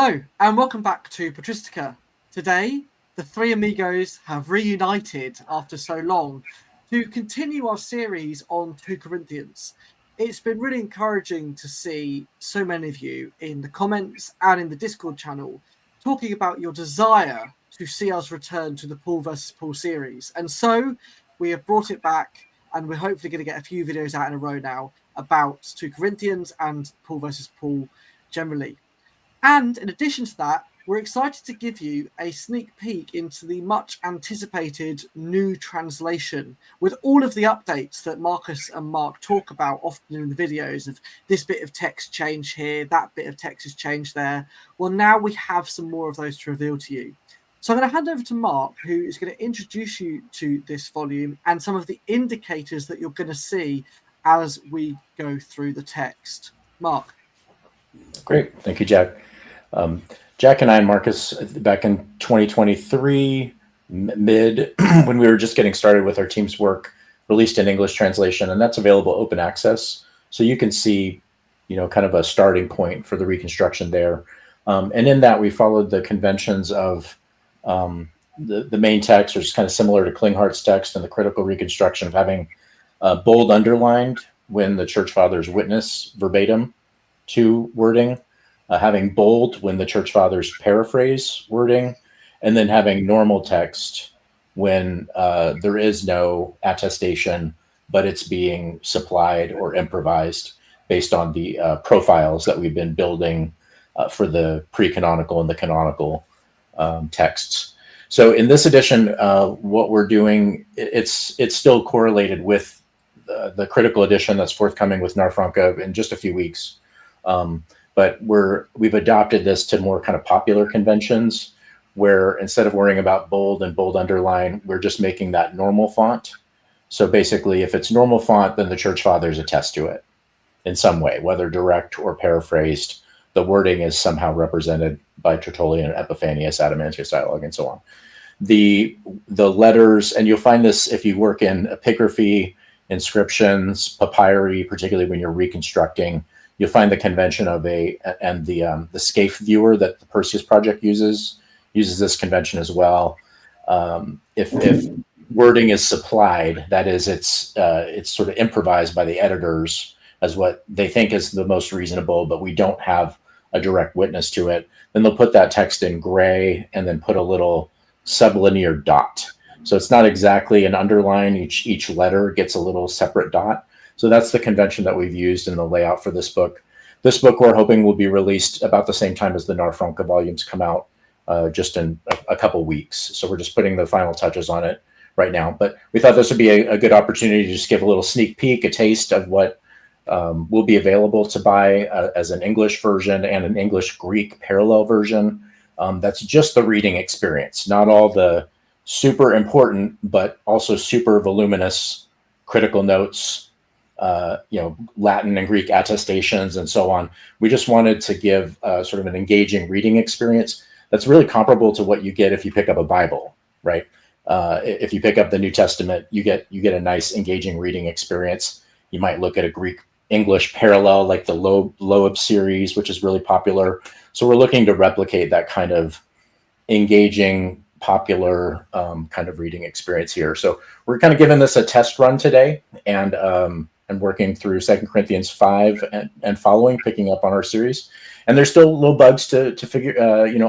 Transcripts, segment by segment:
Hello and welcome back to Patristica. Today, the three amigos have reunited after so long to continue our series on 2 Corinthians. It's been really encouraging to see so many of you in the comments and in the Discord channel talking about your desire to see us return to the Paul versus Paul series. And so we have brought it back, and we're hopefully going to get a few videos out in a row now about 2 Corinthians and Paul versus Paul generally. And in addition to that, we're excited to give you a sneak peek into the much anticipated new translation with all of the updates that Marcus and Mark talk about often in the videos of this bit of text change here, that bit of text is changed there. Well, now we have some more of those to reveal to you. So I'm going to hand over to Mark, who is going to introduce you to this volume and some of the indicators that you're going to see as we go through the text. Mark. Great. Thank you, Jack. Jack and I and Marcus, back in 2023, mid, when we were just getting started with our team's work, released an English translation, and that's available open access. So you can see, kind of a starting point for the reconstruction there. And in that, we followed the conventions of the main text, which is kind of similar to Klinghart's text, and the critical reconstruction of having bold underlined when the church fathers witness verbatim to wording, having bold when the church fathers paraphrase wording, and then having normal text when there is no attestation, but it's being supplied or improvised based on the profiles that we've been building for the pre-canonical and the canonical texts. So in this edition, what we're doing, it's still correlated with the critical edition that's forthcoming with Narfranca in just a few weeks. But we've adopted this to more kind of popular conventions where instead of worrying about bold and bold underline, we're just making that normal font. So basically, if it's normal font, then the church fathers attest to it in some way, whether direct or paraphrased. The wording is somehow represented by Tertullian, Epiphanius, Adamantius dialogue, and so on. The letters, and you'll find this if you work in epigraphy, inscriptions, papyri, particularly when you're reconstructing. You'll find the convention of the Scaife viewer that the Perseus Project uses this convention as well. If wording is supplied, that is, it's sort of improvised by the editors as what they think is the most reasonable, but we don't have a direct witness to it, then they'll put that text in gray and then put a little sublinear dot. So it's not exactly an underline. Each letter gets a little separate dot. So that's the convention that we've used in the layout for this book. This book we're hoping will be released about the same time as the Narfranca volumes come out, just in a couple weeks. So we're just putting the final touches on it right now. But we thought this would be a good opportunity to just give a little sneak peek, a taste of what will be available to buy as an English version and an English-Greek parallel version. That's just the reading experience, not all the super important, but also super voluminous critical notes, Latin and Greek attestations and so on. We just wanted to give sort of an engaging reading experience that's really comparable to what you get if you pick up a Bible, right? If you pick up the New Testament, you get a nice engaging reading experience. You might look at a Greek English parallel like the Loeb series, which is really popular. So we're looking to replicate that kind of engaging, popular kind of reading experience here. So we're kind of giving this a test run today, and working through 2 Corinthians 5 and following, picking up on our series. And there's still little bugs to figure,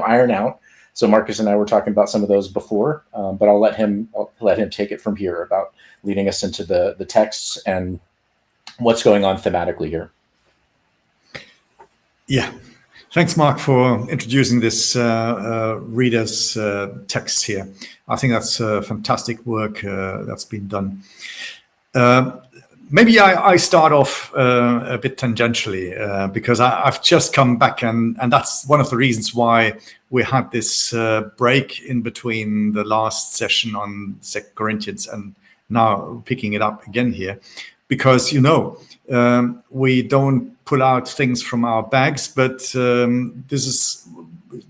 iron out. So Marcus and I were talking about some of those before, but I'll let him take it from here about leading us into the texts and what's going on thematically here. Yeah. Thanks, Mark, for introducing this reader's text here. I think that's fantastic work that's been done. Maybe I start off a bit tangentially because I've just come back, and that's one of the reasons why we had this break in between the last session on 2 Corinthians and now picking it up again here. Because, we don't pull out things from our bags, but this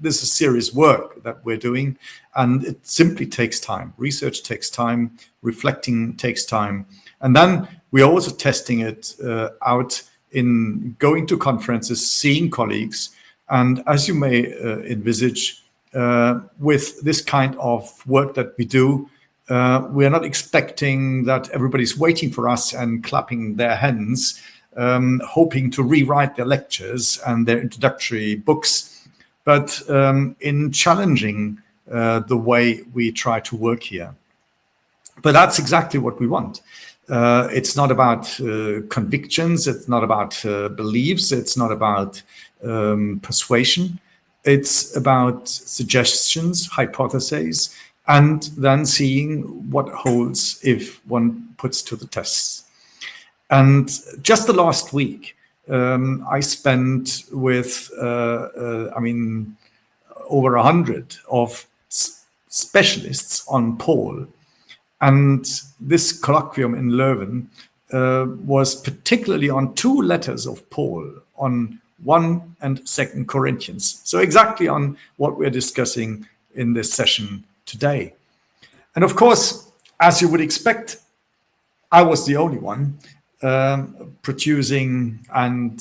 is serious work that we're doing, and it simply takes time. Research takes time, reflecting takes time, and then we're also testing it out in going to conferences, seeing colleagues, And as you may envisage, with this kind of work that we do, we are not expecting that everybody's waiting for us and clapping their hands, hoping to rewrite their lectures and their introductory books, but in challenging the way we try to work here. But that's exactly what we want. It's not about convictions, it's not about beliefs, it's not about persuasion. It's about suggestions, hypotheses, and then seeing what holds if one puts to the tests. And just the last week, I spent with, over 100 of specialists on Paul. And this colloquium in Leuven was particularly on 2 letters of Paul, on 1 and 2 Corinthians. So exactly on what we're discussing in this session today. And of course, as you would expect, I was the only one producing and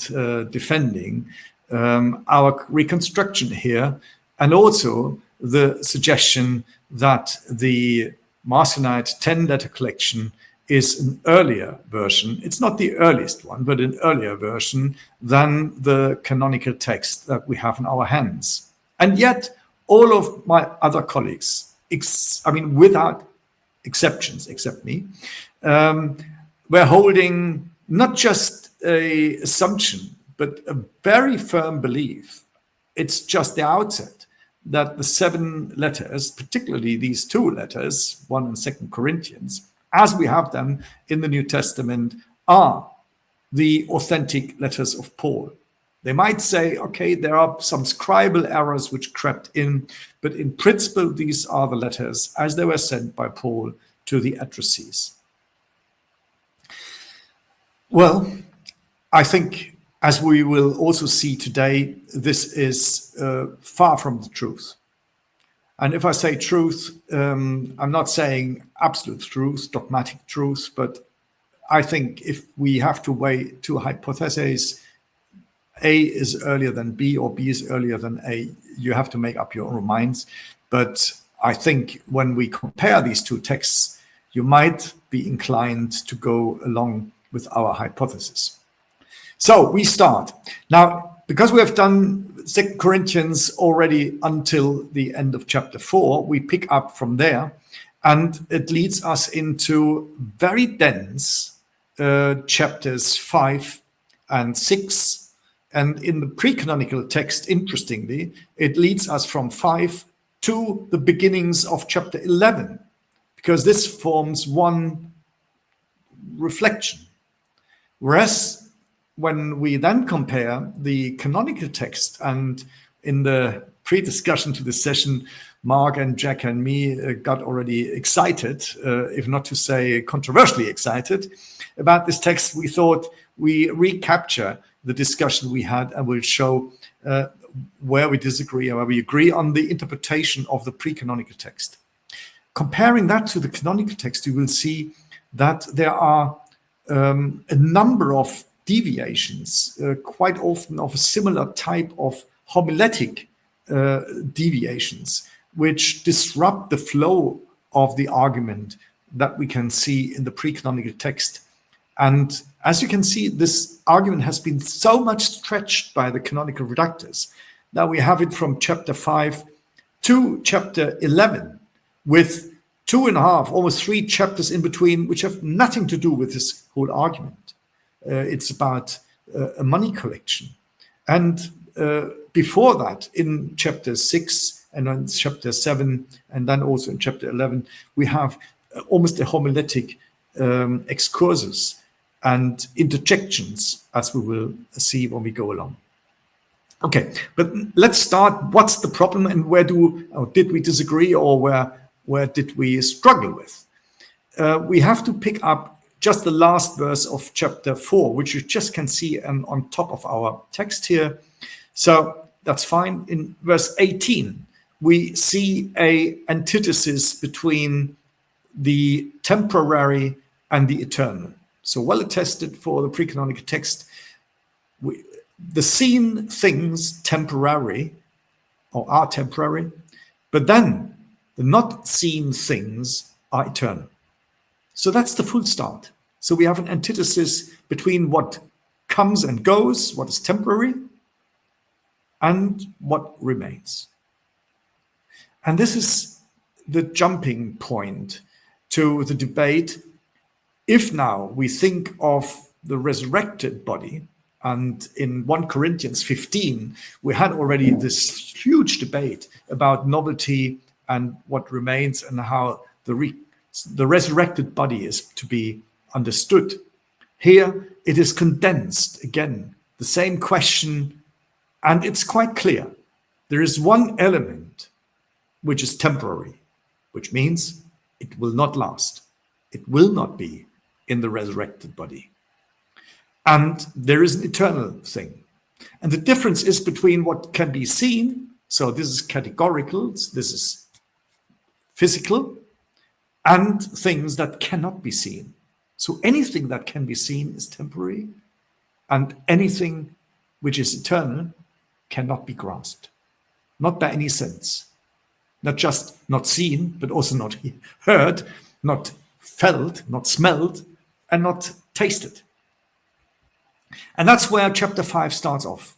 defending our reconstruction here, and also the suggestion that the Marcionite 10-letter collection is an earlier version. It's not the earliest one, but an earlier version than the canonical text that we have in our hands. And yet, all of my other colleagues, without exceptions, except me, were holding not just an assumption, but a very firm belief. It's just the outset that the 7 letters, particularly these 2 letters, 1 and 2 Corinthians, as we have them in the New Testament, are the authentic letters of Paul. They might say, okay, there are some scribal errors which crept in, but in principle, these are the letters as they were sent by Paul to the addressees. Well, I think, as we will also see today, this is far from the truth. And if I say truth, I'm not saying absolute truth, dogmatic truth, but I think if we have to weigh 2 hypotheses, A is earlier than B or B is earlier than A, you have to make up your own minds. But I think when we compare these 2 texts, you might be inclined to go along with our hypothesis. So we start. Now, because we have done 2 Corinthians already until the end of chapter 4, we pick up from there, and it leads us into very dense chapters 5 and 6. And in the pre-canonical text, interestingly, it leads us from 5 to the beginnings of chapter 11, because this forms one reflection. Whereas when we then compare the canonical text, and in the pre-discussion to this session, Mark and Jack and me got already excited, if not to say controversially excited, about this text, we thought we recapture the discussion we had and will show where we disagree and where we agree on the interpretation of the pre-canonical text. Comparing that to the canonical text, you will see that there are a number of deviations, quite often of a similar type of homiletic deviations, which disrupt the flow of the argument that we can see in the pre-canonical text. And as you can see, this argument has been so much stretched by the canonical reductors. Now we have it from chapter 5 to chapter 11, with 2.5, almost 3 chapters in between, which have nothing to do with this whole argument. It's about a money collection. And before that, in chapter 6 and in chapter 7, and then also in chapter 11, we have almost a homiletic excursus and interjections, as we will see when we go along. Okay, but let's start. What's the problem, and where did we disagree, or where did we struggle with? We have to pick up just the last verse of chapter 4, which you just can see on top of our text here. So that's fine. In verse 18, we see an antithesis between the temporary and the eternal. So well attested for the pre-canonical text. the seen things temporary or are temporary, but then the not seen things are eternal. So that's the full start. So we have an antithesis between what comes and goes, what is temporary, and what remains. And this is the jumping point to the debate. If now we think of the resurrected body, and in 1 Corinthians 15, we had already this huge debate about novelty and what remains and how the resurrected body is to be understood. Here it is condensed again, the same question, and it's quite clear. There is one element which is temporary, which means it will not last. It will not be in the resurrected body. And there is an eternal thing. And the difference is between what can be seen, so this is categorical, this is physical, and things that cannot be seen. So anything that can be seen is temporary, and anything which is eternal cannot be grasped. Not by any sense. Not just not seen, but also not heard, not felt, not smelled, and not tasted. And that's where chapter 5 starts off.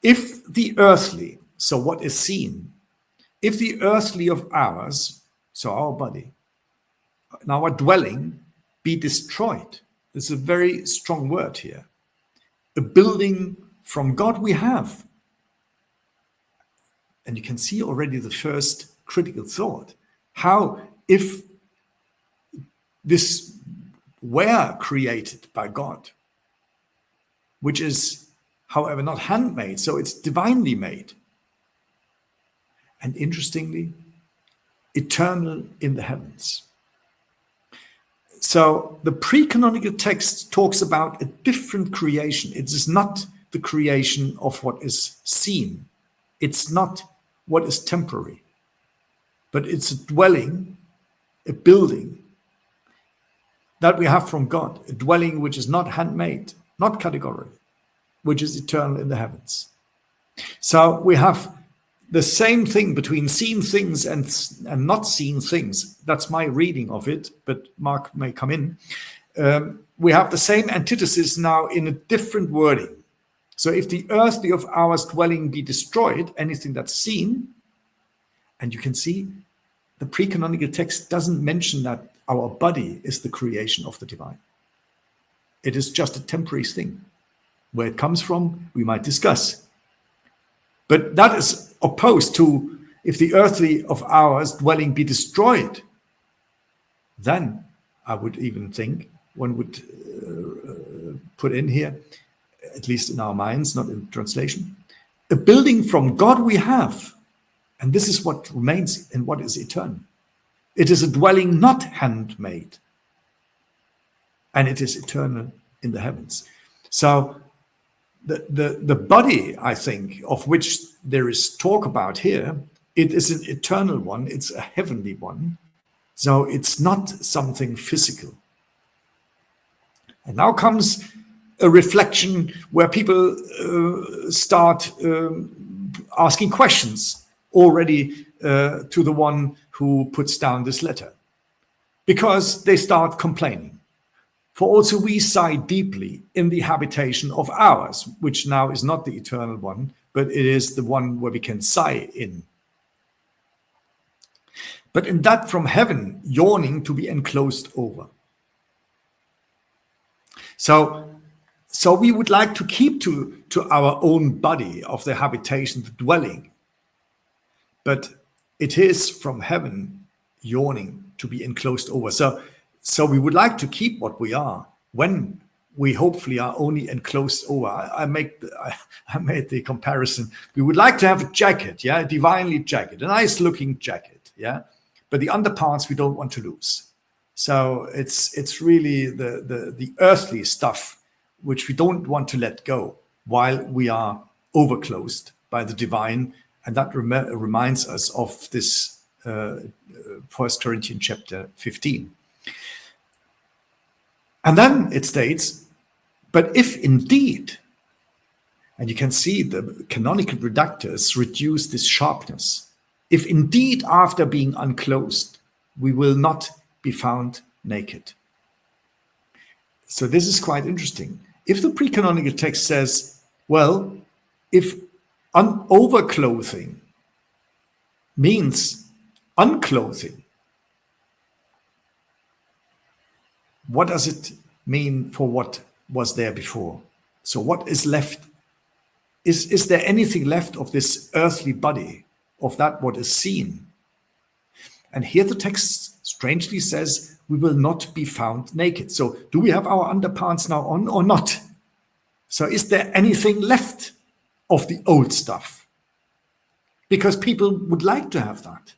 If the earthly, so what is seen, if the earthly of ours, so our body, and our dwelling be destroyed, it's a very strong word here. A building from God we have. And you can see already the first critical thought. How, if this were created by God, which is, however, not handmade, so it's divinely made. And interestingly, eternal in the heavens. So the pre-canonical text talks about a different creation. It is not the creation of what is seen. It's not what is temporary, but it's a dwelling, a building that we have from God, a dwelling which is not handmade, not categorical, which is eternal in the heavens. So we have the same thing between seen things and not seen things. That's my reading of it, but Mark may come in. We have the same antithesis now in a different wording. So if the earthly of ours dwelling be destroyed, anything that's seen, and you can see the pre-canonical text doesn't mention that our body is the creation of the divine. It is just a temporary thing. Where it comes from, we might discuss. But that is opposed to if the earthly of ours dwelling be destroyed, then I would even think one would put in here, at least in our minds, not in translation, a building from God we have. And this is what remains and what is eternal. It is a dwelling not handmade. And it is eternal in the heavens. So the body, I think, of which there is talk about here, it is an eternal one. It's a heavenly one. So it's not something physical. And now comes a reflection where people start asking questions already to the one who puts down this letter, because they start complaining. For also we sigh deeply in the habitation of ours, which now is not the eternal one, but it is the one where we can sigh in. But in that from heaven, yawning to be enclosed over. So we would like to keep to our own body of the habitation, the dwelling. But it is from heaven yawning to be enclosed over. So we would like to keep what we are when we hopefully are only enclosed over. I made the comparison. We would like to have a jacket, a divinely jacket, a nice looking jacket, but the underparts we don't want to lose. So it's really the earthly stuff which we don't want to let go while we are overclosed by the divine. And that reminds us of this 1 Corinthians chapter 15. And then it states, but if indeed And you can see the canonical reductors reduce this sharpness. If indeed after being unclosed, we will not be found naked. So this is quite interesting. If the pre-canonical text says, well, if overclothing means unclothing, what does it mean for what was there before? So what is left? Is there anything left of this earthly body, of that what is seen? And here the text strangely says, we will not be found naked. So do we have our underpants now on or not? So is there anything left of the old stuff? Because people would like to have that.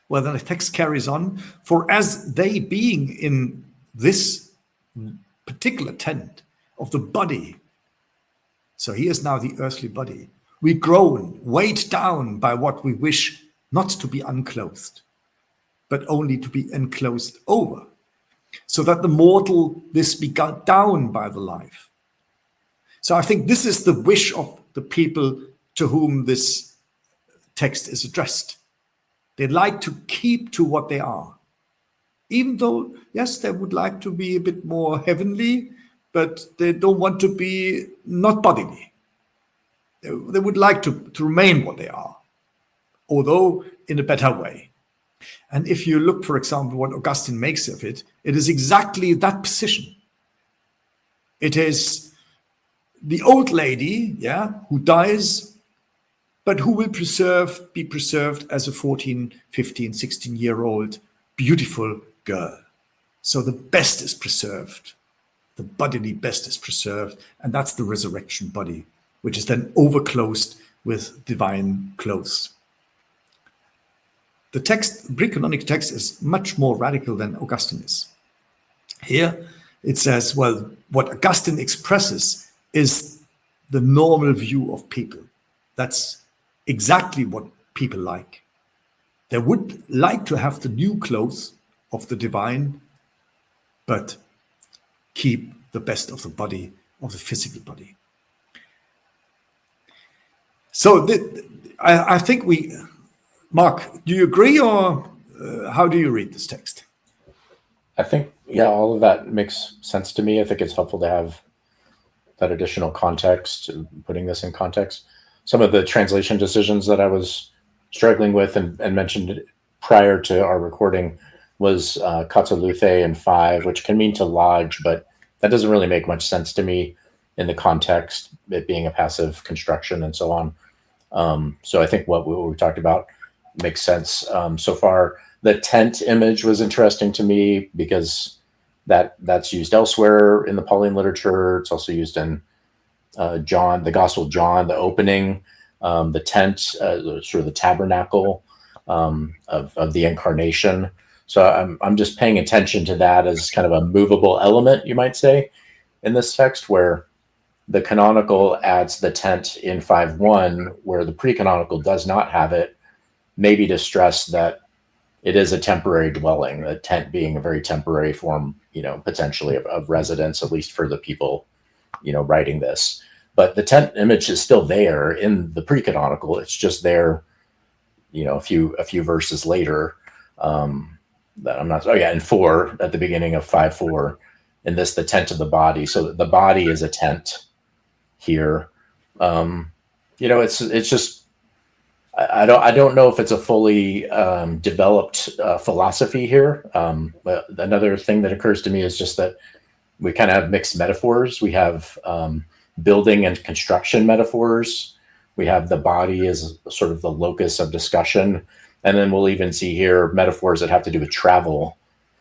Well, then the text carries on, for as they being in this particular tent of the body, so he is now the earthly body, we groan, weighed down by what we wish not to be unclothed, but only to be enclosed over, so that the mortal this be got down by the life. So I think this is the wish of the people to whom this text is addressed. They like to keep to what they are, even though, yes, they would like to be a bit more heavenly, but they don't want to be not bodily. They would like to remain what they are, although in a better way. And if you look, for example, what Augustine makes of it, it is exactly that position. It is the old lady, who dies, but who will be preserved as a 14, 15, 16-year-old beautiful girl. So the best is preserved. The bodily best is preserved, and that's the resurrection body, which is then overclothed with divine clothes. The text, pre-canonical text, is much more radical than Augustine is. Here it says, well, what Augustine expresses is the normal view of people. That's exactly what people like. They would like to have the new clothes of the divine, but keep the best of the body, of the physical body. So I think Mark, do you agree, or how do you read this text? I think, all of that makes sense to me. I think it's helpful to have that additional context, putting this in context. Some of the translation decisions that I was struggling with and mentioned prior to our recording was kataluthe and 5, which can mean to lodge, but that doesn't really make much sense to me in the context, it being a passive construction and so on. So I think what we talked about makes sense so far. The tent image was interesting to me because that's used elsewhere in the Pauline literature. It's also used in John, the Gospel of John, the opening, the tent, sort of the tabernacle of the incarnation. So I'm just paying attention to that as kind of a movable element, you might say, in this text, where the canonical adds the tent in 5:1, where the pre-canonical does not have it, maybe to stress that it is a temporary dwelling, the tent being a very temporary form, potentially of residence, at least for the people, writing this. But the tent image is still there in the pre-canonical. It's just there, a few verses later. That I'm not. In 4 at the beginning of 5:4, in this, the tent of the body. So the body is a tent here. It's just. I don't know if it's a fully developed philosophy here. But another thing that occurs to me is just that we kind of have mixed metaphors. We have building and construction metaphors. We have the body as sort of the locus of discussion. And then we'll even see here metaphors that have to do with travel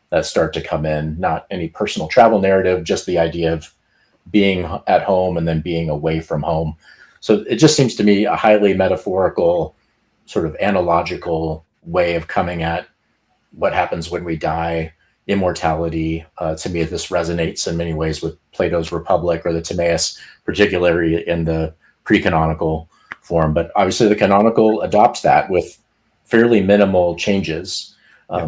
that start to come in. Not any personal travel narrative, just the idea of being at home and then being away from home. So it just seems to me a highly metaphorical, sort of analogical way of coming at what happens when we die, immortality. To me, this resonates in many ways with Plato's Republic or the Timaeus, particularly in the pre-canonical form. But obviously the canonical adopts that with fairly minimal changes.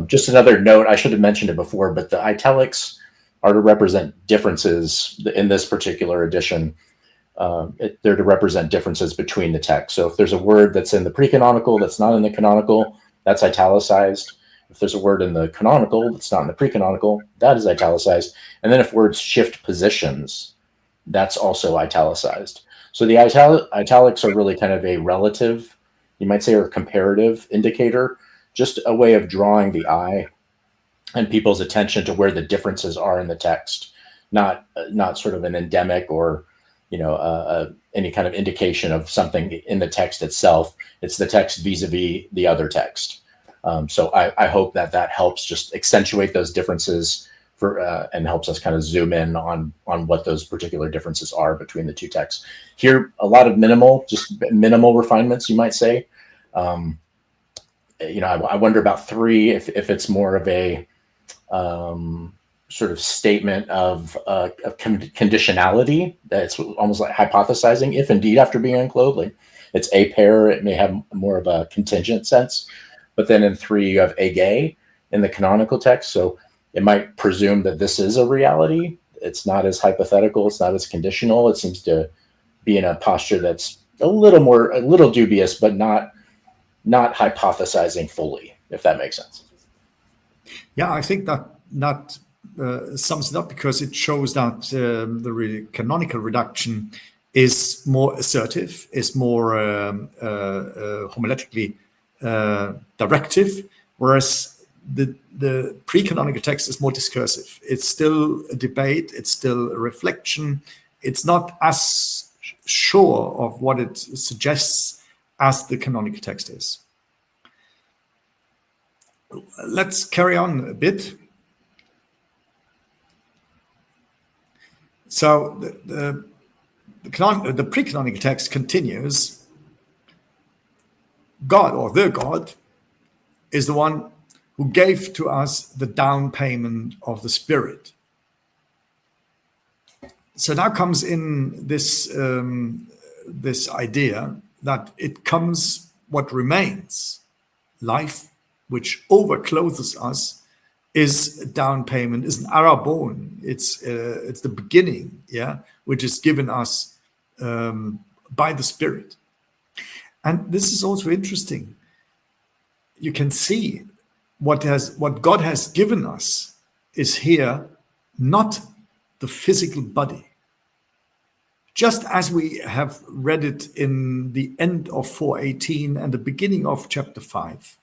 Just another note, I should have mentioned it before, but the italics are to represent differences in this particular edition. They're to represent differences between the text. So if there's a word that's in the pre-canonical that's not in the canonical, that's italicized. If there's a word in the canonical that's not in the pre-canonical, that is italicized. And then if words shift positions, that's also italicized. So the italics are really kind of a relative, you might say, or comparative indicator, just a way of drawing the eye and people's attention to where the differences are in the text, not sort of an endemic or any kind of indication of something in the text itself. It's the text vis-a-vis the other text. So I hope that helps just accentuate those differences and helps us kind of zoom in on what those particular differences are between the two texts. Here, a lot of minimal refinements, you might say. I wonder about 3 if it's more of a sort of statement of conditionality. That's almost like hypothesizing. If indeed after being unclothed, it's a pair, it may have more of a contingent sense. But then in 3, you have ege in the canonical text, so it might presume that this is a reality. It's not as hypothetical. It's not as conditional. It seems to be in a posture that's a little dubious, but not hypothesizing fully, if that makes sense. Yeah, I think that sums it up, because it shows that the canonical reduction is more assertive, is more homiletically directive, whereas the pre-canonical text is more discursive. It's still a debate, it's still a reflection. It's not as sure of what it suggests as the canonical text is. Let's carry on a bit. So the pre-canonical text continues. God, or the God, is the one who gave to us the down payment of the Spirit. So now comes in this idea that it comes what remains. Life, which overclothes us, is a down payment, is an arabon. It's the beginning, which is given us by the Spirit. And this is also interesting. You can see what God has given us is here not the physical body. Just as we have read it in the end of 4:18 and the beginning of chapter 5,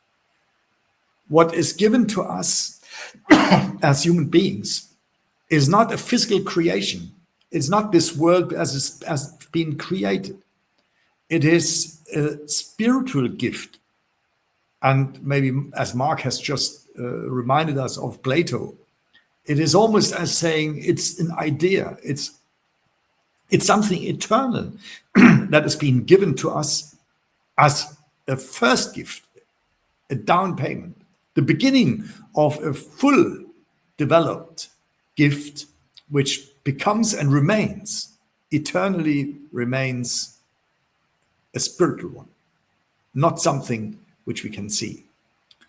what is given to us as human beings is not a physical creation. It's not this world as been created. It is a spiritual gift. And maybe, as Mark has just reminded us of Plato, it is almost as saying it's an idea. It's something eternal that has been given to us as a first gift, a down payment, the beginning of a full developed gift, which becomes and remains, eternally remains a spiritual one, not something which we can see.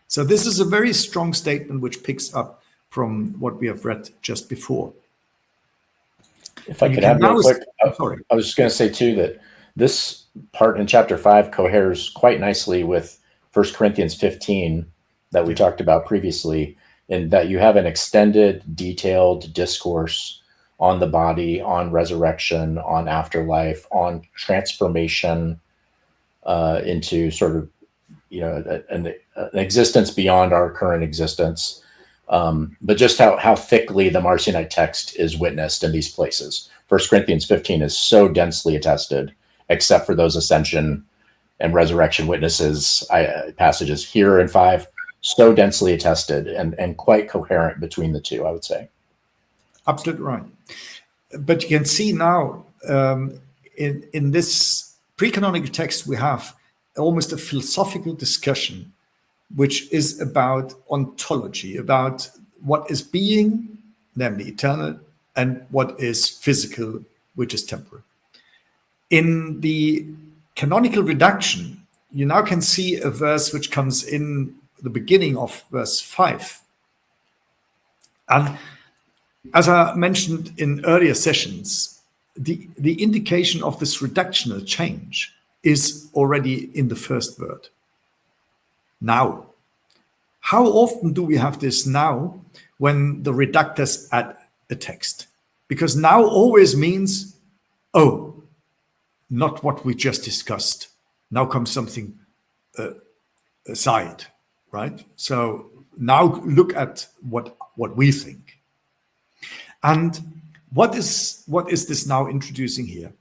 So this is a very strong statement which picks up from what we have read just before. If I could add real quick, I was just going to say too that this part in chapter 5 coheres quite nicely with 1 Corinthians 15 that we talked about previously, in that you have an extended, detailed discourse on the body, on resurrection, on afterlife, on transformation into sort of an existence beyond our current existence. But just how thickly the Marcionite text is witnessed in these places. 1 Corinthians 15 is so densely attested, except for those ascension and resurrection witnesses passages. Here in 5, so densely attested and quite coherent between the two, I would say. Absolutely right. But you can see now in this pre-canonical text, we have almost a philosophical discussion, which is about ontology, about what is being, namely eternal, and what is physical, which is temporal. In the canonical reduction, you now can see a verse which comes in the beginning of verse 5. And As I mentioned in earlier sessions, the indication of this reductional change is already in the first word. Now. How often do we have this now when the reductors add a text? Because now always means, oh, not what we just discussed. Now comes something aside, right? So now look at what we think. And what is this now introducing here?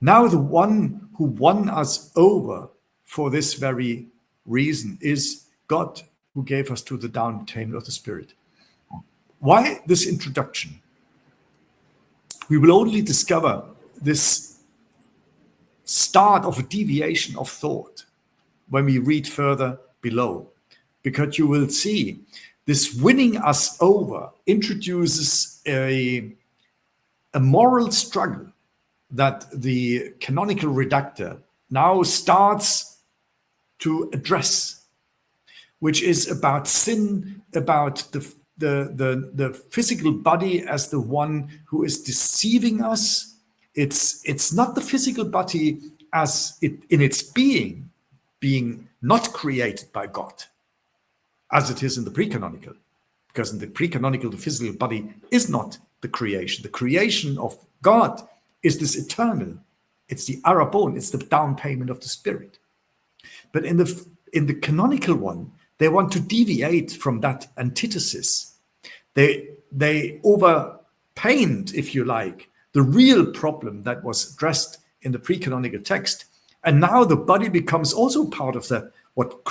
Now the one who won us over for this very reason is God, who gave us to the down payment of the Spirit. Why this introduction? We will only discover this start of a deviation of thought when we read further below, because you will see this winning us over introduces a moral struggle that the canonical reductor now starts to address, which is about sin, about the physical body as the one who is deceiving us. It's not the physical body as it in its being not created by God, as it is in the pre-canonical. Because in the pre-canonical, the physical body is not the creation. The creation of God is this eternal. It's the arabon, it's the down payment of the Spirit. But in the canonical one, they want to deviate from that antithesis. They overpaint, if you like, the real problem that was addressed in the pre-canonical text. And now the body becomes also part of that, what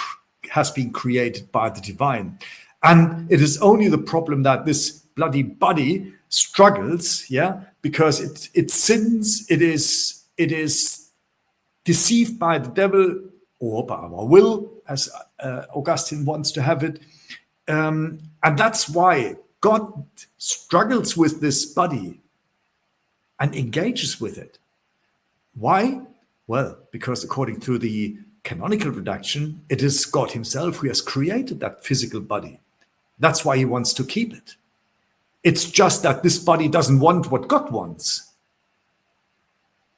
has been created by the divine. And it is only the problem that this bloody body struggles, because it sins, it is deceived by the devil, or by our will, as Augustine wants to have it. And that's why God struggles with this body and engages with it. Why? Well, because according to the canonical reduction, it is God himself who has created that physical body. That's why he wants to keep it. It's just that this body doesn't want what God wants.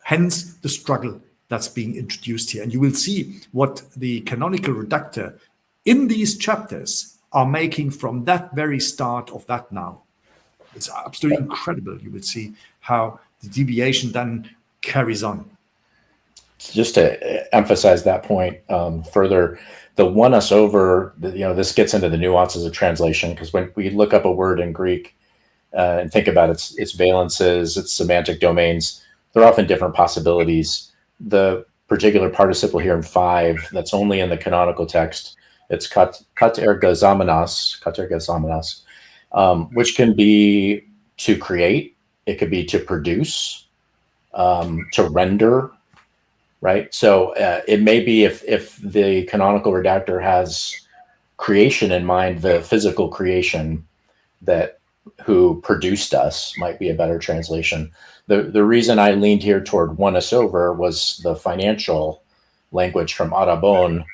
Hence the struggle that's being introduced here. And you will see what the canonical reductor in these chapters are making from that very start of that now. It's absolutely incredible. You will see how the deviation then carries on. Just to emphasize that point further, the won us over, this gets into the nuances of translation, because when we look up a word in Greek and think about its valences, its semantic domains, they're often different possibilities. The particular participle here in 5 that's only in the canonical text, it's katergazamenas, which can be to create, it could be to produce, to render, right? So it may be if the canonical redactor has creation in mind, the physical creation that who produced us might be a better translation. The reason I leaned here toward won us over was the financial language from Arabon.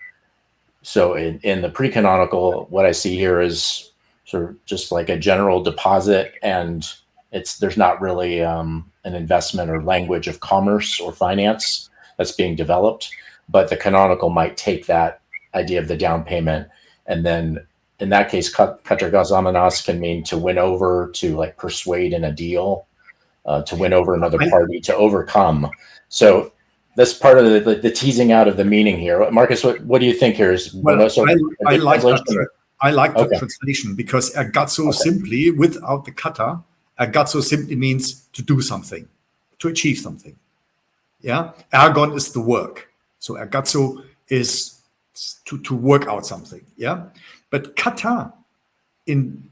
So in the pre-canonical, what I see here is sort of just like a general deposit, and there's not really an investment or language of commerce or finance that's being developed, but the canonical might take that idea of the down payment, and then in that case, katergazamenas can mean to win over, to like persuade in a deal, to win over another party, to overcome. So that's part of the teasing out of the meaning here. Marcus, what do you think here? I like that translation, because ergazo simply, without the kata, ergazo simply means to do something, to achieve something. Yeah, ergon is the work. So ergazo is to work out something. Yeah, but kata in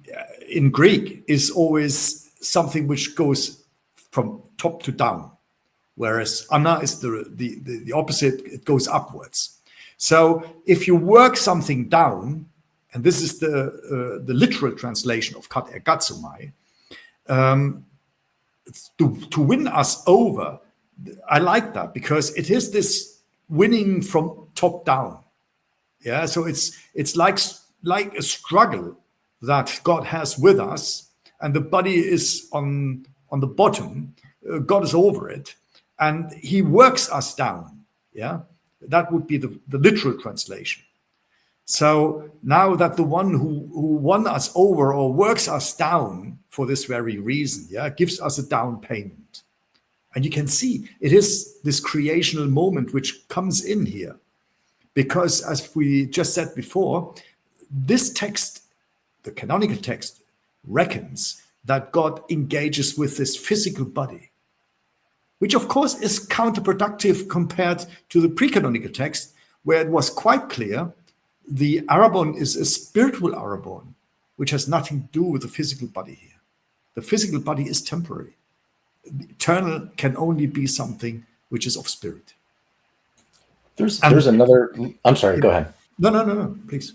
Greek is always something which goes from top to down, whereas ana is the opposite. It goes upwards. So if you work something down, and this is the literal translation of kat ergazomai, to win us over. I like that, because it is this winning from top down. Yeah, so it's like a struggle that God has with us, and the body is on the bottom. God is over it, and he works us down. Yeah, that would be the literal translation. So now that the one who won us over or works us down for this very reason, yeah, gives us a down payment. And you can see it is this creational moment which comes in here. Because as we just said before, this text, the canonical text, reckons that God engages with this physical body, which of course is counterproductive compared to the pre-canonical text, where it was quite clear the arrabon is a spiritual arrabon, which has nothing to do with the physical body here. The physical body is temporary. The eternal can only be something which is of spirit. There's another, I'm sorry, go ahead. No, please.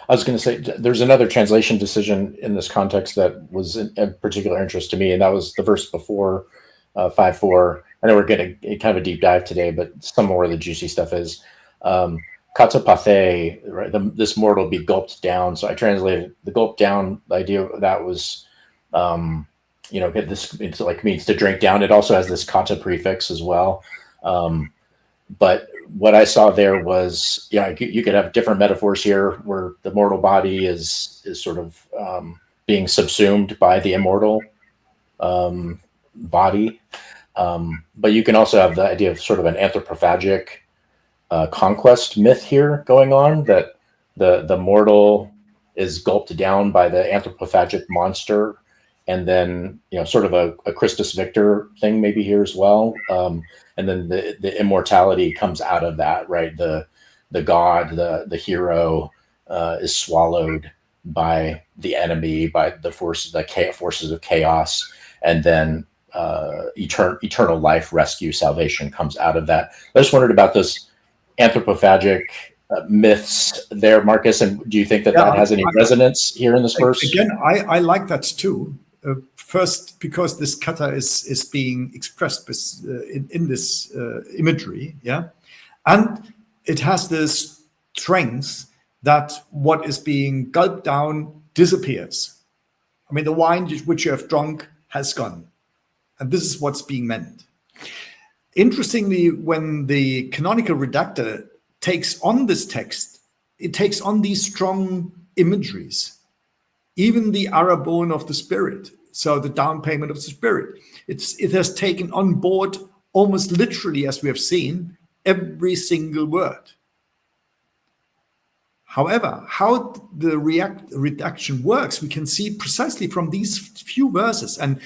I was going to say, there's another translation decision in this context that was of particular interest to me, and that was the verse before 5:4. I know we're getting kind of a deep dive today, but some more of the juicy stuff is. Katapathe, right? This mortal be gulped down. So I translated the gulp down. The idea of that was, it's like means to drink down. It also has this kata prefix as well. But what I saw there was, you could have different metaphors here where the mortal body is sort of being subsumed by the immortal body. But you can also have the idea of sort of an anthropophagic conquest myth here going on, that the mortal is gulped down by the anthropophagic monster, and then sort of a Christus Victor thing maybe here as well, and then the immortality comes out of that, right? The god, the hero is swallowed by the enemy, by the forces of chaos, and then eternal life, rescue, salvation comes out of that. I just wondered about this anthropophagic myths there, Marcus, and do you think that has any resonance here in this verse? Again, I like that too. First, because this kata is being expressed in this imagery, yeah, and it has this strength that what is being gulped down disappears. I mean, the wine which you have drunk has gone, and this is what's being meant. Interestingly, when the canonical redactor takes on this text, it takes on these strong imageries, even the arrabon of the spirit, so the down payment of the spirit. It has taken on board almost literally, as we have seen, every single word. However, how the redaction works, we can see precisely from these few verses, and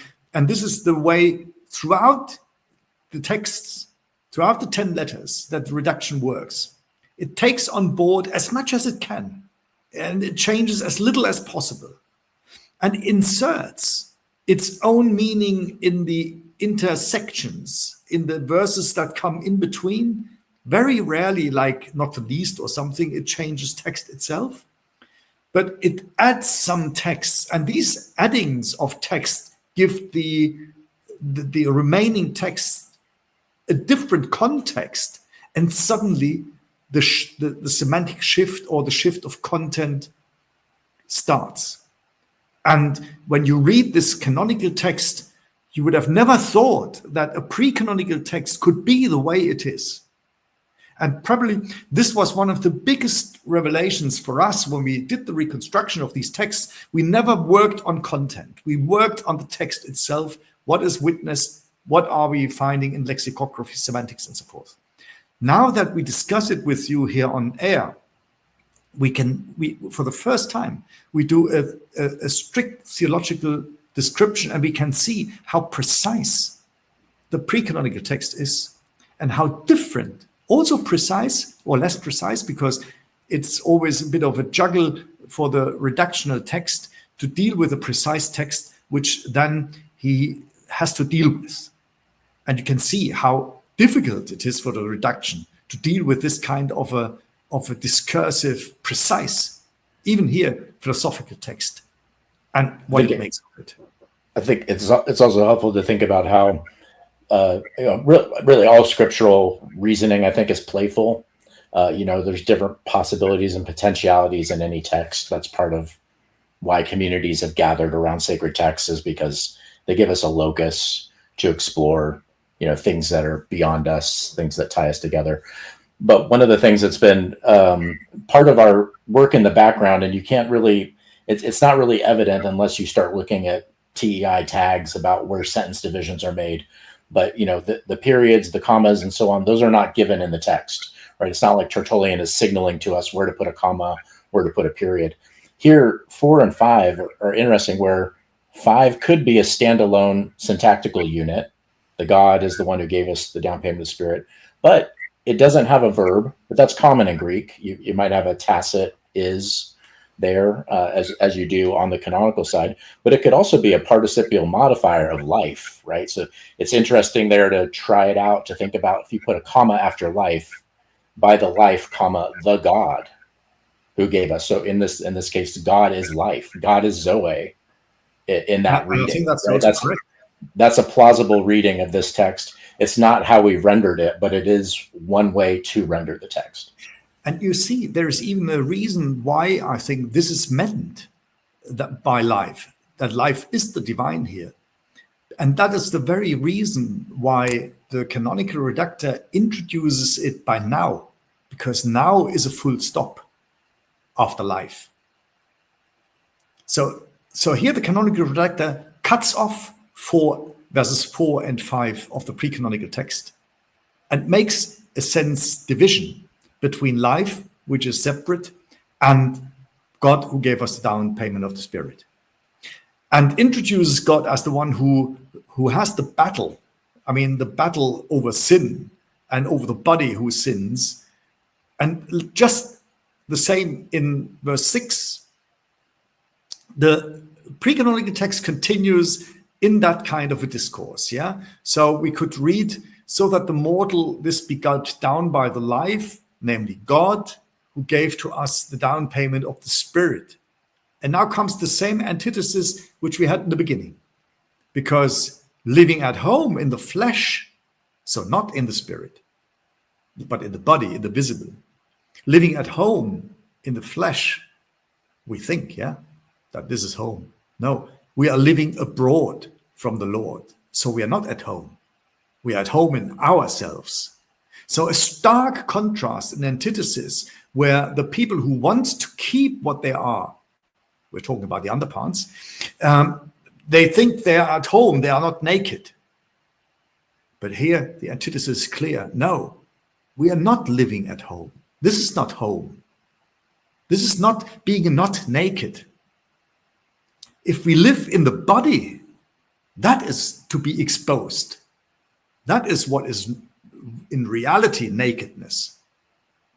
this is the way throughout the texts, throughout the 10 letters, that the redaction works. It takes on board as much as it can, and it changes as little as possible, and inserts its own meaning in the intersections, in the verses that come in between. Very rarely, like not the least or something, it changes text itself, but it adds some text, and these addings of text give the remaining text a different context, and suddenly the semantic shift or the shift of content starts. And when you read this canonical text, you would have never thought that a pre-canonical text could be the way it is. And probably this was one of the biggest revelations for us when we did the reconstruction of these texts. We never worked on content. We worked on the text itself. What is witnessed? What are we finding in lexicography, semantics, and so forth? Now that we discuss it with you here on air, we for the first time, we do a strict theological description, and we can see how precise the pre-canonical text is, and how different, also precise or less precise, because it's always a bit of a juggle for the redactional text to deal with a precise text, which then he has to deal with. And you can see how difficult it is for the redaction to deal with this kind of a discursive, precise, even here, philosophical text, and what it makes of it. I think it's also helpful to think about how really all scriptural reasoning, I think, is playful. There's different possibilities and potentialities in any text. That's part of why communities have gathered around sacred texts is because they give us a locus to explore, things that are beyond us, things that tie us together. But one of the things that's been part of our work in the background, and you can't really, it's not really evident unless you start looking at TEI tags about where sentence divisions are made. But the periods, the commas, and so on, those are not given in the text, right? It's not like Tertullian is signaling to us where to put a comma, where to put a period. Here, 4 and 5 are interesting, where 5 could be a standalone syntactical unit. The God is the one who gave us the down payment of the Spirit, but it doesn't have a verb. But that's common in Greek. You might have a tacit is there, as you do on the canonical side, but it could also be a participial modifier of life, right? So it's interesting there to try it out, to think about if you put a comma after life, by the life, comma, the God who gave us. So in this case, God is life. God is Zoe in that reading. I think that's right? also correct. That's a plausible reading of this text. It's not how we rendered it, but it is one way to render the text. And you see, there is even a reason why I think this is meant that by life, that life is the divine here. And that is the very reason why the canonical reductor introduces it by now, because now is a full stop after life. So here the canonical reductor cuts off verses 4 and 5 of the pre-canonical text and makes a sense division between life, which is separate, and God who gave us the down payment of the Spirit, and introduces God as the one who has the battle. I mean, the battle over sin and over the body who sins. And just the same in verse 6, the pre-canonical text continues in that kind of a discourse. Yeah. So we could read, so that the mortal this be gulped down by the life, namely God, who gave to us the down payment of the Spirit. And now comes the same antithesis which we had in the beginning, because living at home in the flesh, so not in the spirit, but in the body, in the visible, living at home in the flesh, we think, that this is home. No, we are living abroad from the Lord. So we are not at home. We are at home in ourselves. So a stark contrast, an antithesis, where the people who want to keep what they are, we're talking about the underpants, they think they are at home, they are not naked. But here the antithesis is clear. No, we are not living at home. This is not home. This is not being not naked. If we live in the body, that is to be exposed. That is what is in reality nakedness,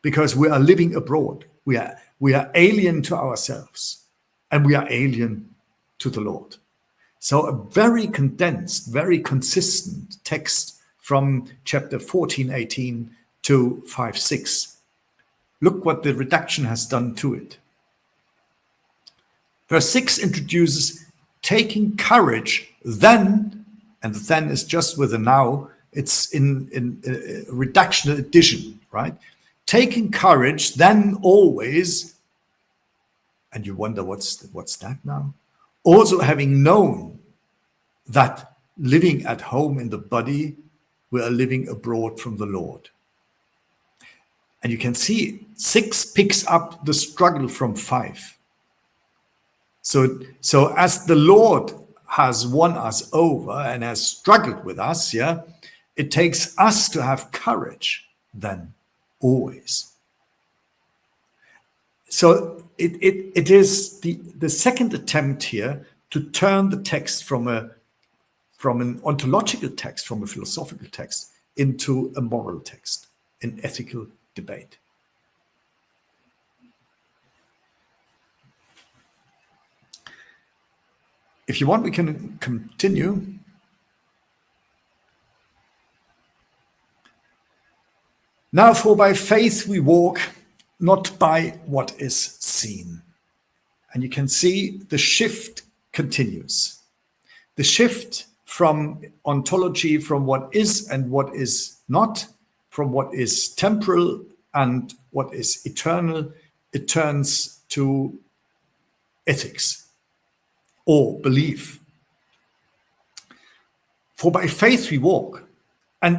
because we are living abroad. We are alien to ourselves, and we are alien to the Lord. So a very condensed, very consistent text from chapter 14:18 to 5:6. Look what the reduction has done to it. Verse 6 introduces taking courage then, and the then is just with a now, it's in reduction addition, right? Taking courage then always, and you wonder what's that now? Also having known that living at home in the body, we are living abroad from the Lord. And you can see 6 picks up the struggle from 5. So as the Lord has won us over and has struggled with us, it takes us to have courage then, always. So it is the second attempt here to turn the text from an ontological text, from a philosophical text, into a moral text, an ethical debate. If you want, we can continue. Now, for by faith we walk, not by what is seen. And you can see the shift continues. The shift from ontology, from what is and what is not, from what is temporal and what is eternal, it turns to ethics. or belief. For by faith we walk, and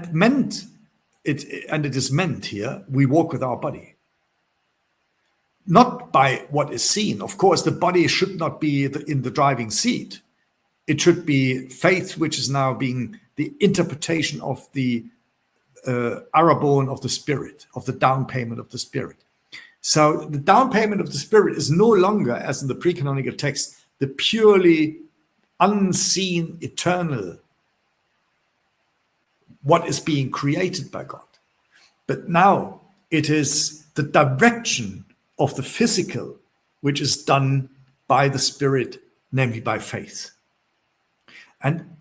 it is meant here, we walk with our body. Not by what is seen. Of course, the body should not be in the driving seat. It should be faith, which is now being the interpretation of the arrabon of the spirit, of the down payment of the spirit. So the down payment of the spirit is no longer, as in the pre-canonical text, the purely unseen, eternal, what is being created by God. But now it is the direction of the physical, which is done by the Spirit, namely by faith. And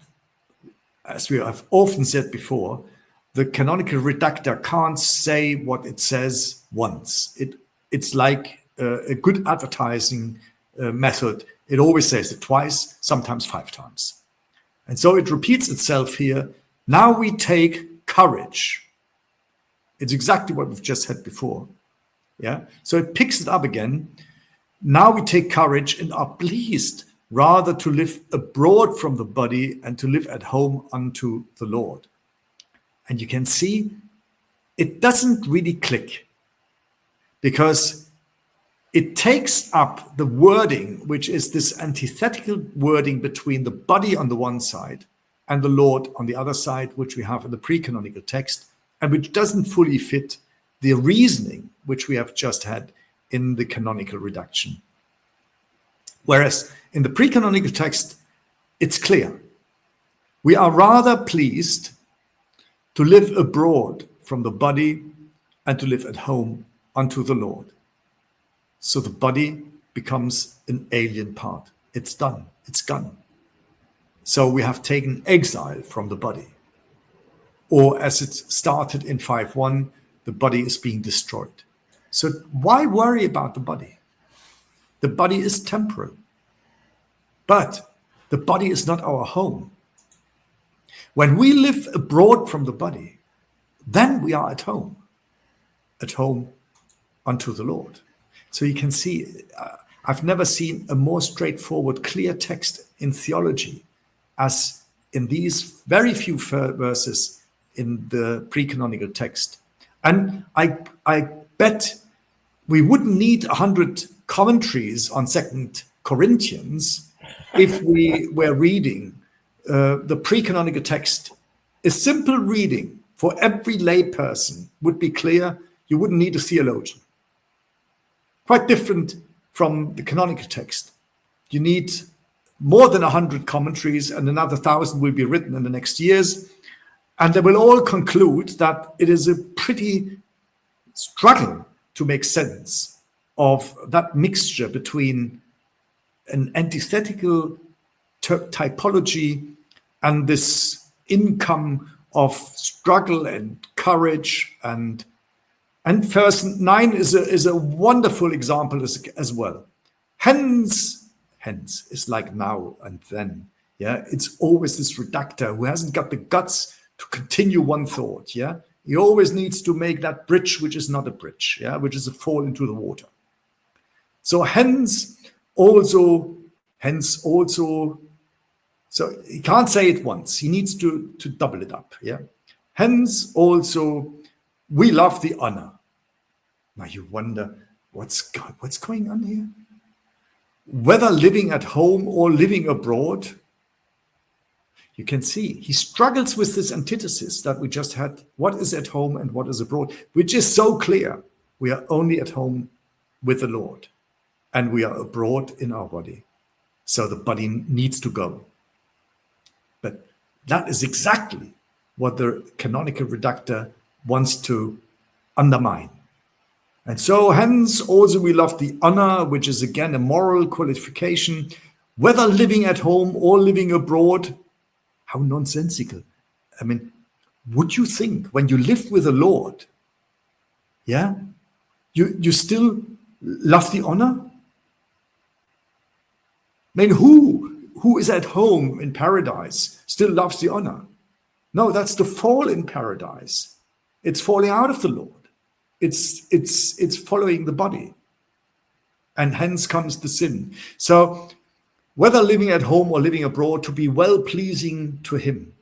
as we have often said before, the canonical redactor can't say what it says once. It's like a good advertising method. It always says it twice, sometimes 5 times. And so it repeats itself here. Now we take courage. It's exactly what we've just said before. Yeah. So it picks it up again. Now we take courage and are pleased rather to live abroad from the body and to live at home unto the Lord. And you can see it doesn't really click, because it takes up the wording, which is this antithetical wording between the body on the one side and the Lord on the other side, which we have in the pre-canonical text, and which doesn't fully fit the reasoning which we have just had in the canonical redaction. Whereas in the pre-canonical text, it's clear. We are rather pleased to live abroad from the body and to live at home unto the Lord. So the body becomes an alien part. It's done. It's gone. So we have taken exile from the body. Or as it started in 5.1, the body is being destroyed. So why worry about the body? The body is temporal. But the body is not our home. When we live abroad from the body, then we are at home unto the Lord. So you can see, I've never seen a more straightforward, clear text in theology as in these very few verses in the pre-canonical text. And I bet we wouldn't need 100 commentaries on 2 Corinthians if we were reading the pre-canonical text. A simple reading for every lay person would be clear. You wouldn't need a theologian. Quite different from the canonical text. You need more than 100 commentaries, and another 1,000 will be written in the next years. And they will all conclude that it is a pretty struggle to make sense of that mixture between an antithetical typology and this income of struggle and courage. And verse 9 is a wonderful example as well. Hence is like now and then. Yeah, it's always this redactor who hasn't got the guts to continue one thought. Yeah, he always needs to make that bridge, which is not a bridge. Yeah, which is a fall into the water. So hence also. So he can't say it once. He needs to double it up. Yeah. Hence also we love the honor. Now you wonder what's going on here. Whether living at home or living abroad, you can see he struggles with this antithesis that we just had. What is at home and what is abroad, which is so clear. We are only at home with the Lord, and we are abroad in our body. So the body needs to go. But that is exactly what the canonical redactor wants to undermine. And so hence also we love the honor, which is again a moral qualification, whether living at home or living abroad. How nonsensical. I mean, would you think when you live with the Lord, yeah, you still love the honor? I mean, who is at home in paradise still loves the honor? No, that's the fall in paradise. It's falling out of the Lord. It's following the body. And hence comes the sin. So whether living at home or living abroad, to be well-pleasing to him.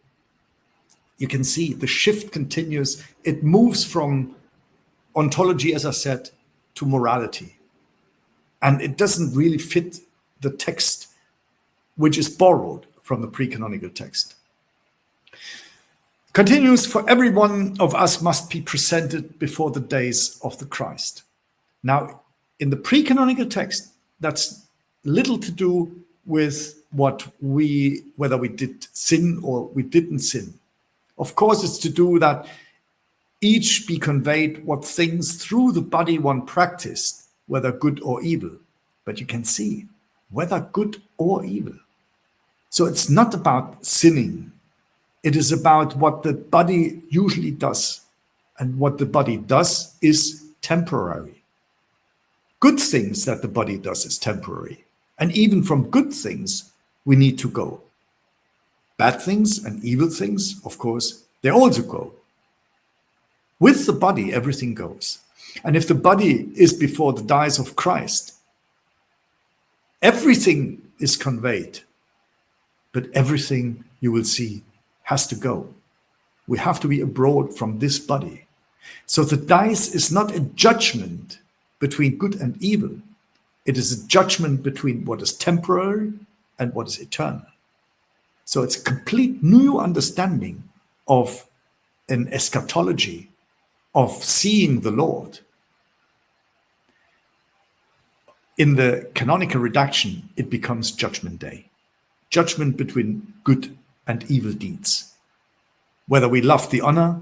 You can see the shift continues. It moves from ontology, as I said, to morality. And it doesn't really fit the text, which is borrowed from the pre-canonical text. Continues, for every one of us must be presented before the days of the Christ. Now, in the pre-canonical text, that's little to do with whether we did sin or we didn't sin. Of course, it's to do that each be conveyed what things through the body one practiced, whether good or evil. But you can see, whether good or evil. So it's not about sinning. It is about what the body usually does. And what the body does is temporary. Good things that the body does is temporary. And even from good things, we need to go. Bad things and evil things, of course, they also go. With the body, everything goes. And if the body is before the dies of Christ, everything is conveyed, but everything you will see has to go. We have to be abroad from this body. So the dice is not a judgment between good and evil. It is a judgment between what is temporary and what is eternal. So it's a complete new understanding of an eschatology, of seeing the Lord. In the canonical redaction, it becomes Judgment Day. Judgment between good and evil deeds. Whether we love the honor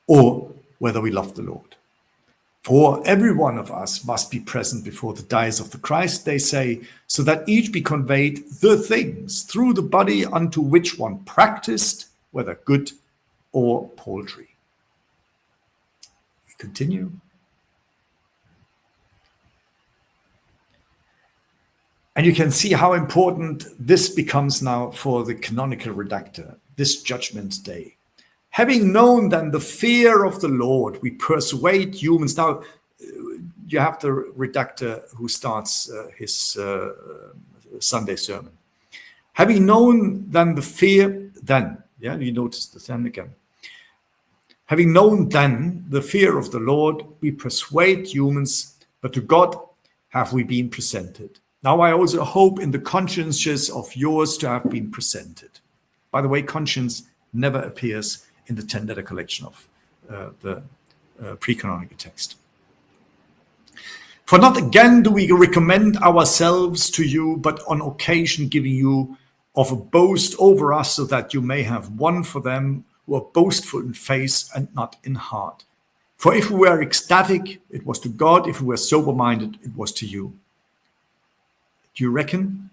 or whether we love the Lord. For every one of us must be present before the dies of the Christ, they say, so that each be conveyed the things through the body unto which one practiced, whether good or paltry. We continue. And you can see how important this becomes now for the canonical redactor, this Judgment Day. Having known then the fear of the Lord, we persuade humans. Now, you have the redactor who starts his Sunday sermon. Having known then the fear, then, yeah, you notice the then again. Having known then the fear of the Lord, we persuade humans, but to God have we been presented. Now, I also hope in the consciences of yours to have been presented. By the way, conscience never appears in the 10-letter collection of the pre-canonical text. For not again do we recommend ourselves to you, but on occasion giving you of a boast over us, so that you may have one for them who are boastful in face and not in heart. For if we were ecstatic, it was to God. If we were sober-minded, it was to you. Do you reckon?